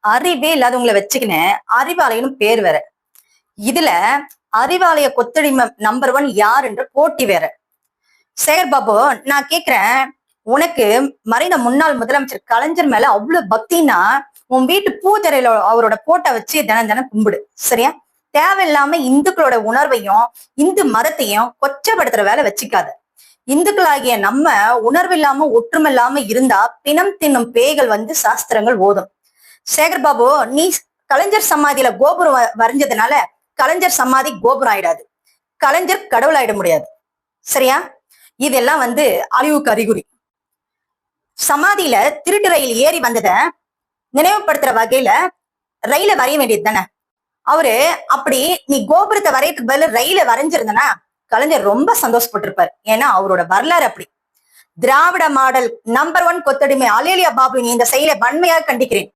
அறிவே இல்லாதவங்களை வச்சுக்கின்னு அறிவாலயம்னு பேர் வேற. இதுல அறிவாலய கொத்தடிமை நம்பர் 1 யார் என்ற போட்டி வேற. சேகர் பாபு, நான் கேக்குறேன், உனக்கு மறைந்த முன்னாள் முதலமைச்சர் கலைஞர் மேல அவ்வளவு பக்தினா உன் வீட்டு பூஜரையில அவரோட போட்டோ வச்சு தினம் தினம் கும்பிடு, சரியா? தேவையில்லாம இந்துக்களோட உணர்வையும் இந்து மதத்தையும் கொச்சப்படுத்துற வேலை வச்சுக்காத. இந்துக்களாகிய நம்ம உணர்வு இல்லாம ஒற்றுமை இல்லாம இருந்தா பிணம் தின்னும் பேய்கள் வந்து சாஸ்திரங்கள் ஓதும். சேகர் பாபு, நீ கலைஞர் சமாதியில கோபுரம் வரைஞ்சதுனால கலைஞர் சமாதி கோபுரம் ஆயிடாது, கலைஞர் கடவுள் ஆயிட முடியாது, சரியா? இதெல்லாம் வந்து அழிவுக்கு அறிகுறி. சமாதியில திருட்டு ரயில் ஏறி வந்தத நினைவுபடுத்துற வகையில ரயில வரைய வேண்டியது தானே. அவரு அப்படி நீ கோபுரத்தை வரையறதுக்கு பதில ரயில வரைஞ்சிருந்தனா கலைஞர் ரொம்ப சந்தோஷப்பட்டிருப்பார். ஏன்னா அவரோட வரலாறு அப்படி. திராவிட மாடல் நம்பர் 1 கொத்தடிமை அலேலியா பாபு, நீ இந்த செயலை வன்மையாக கண்டிக்கிறேன்.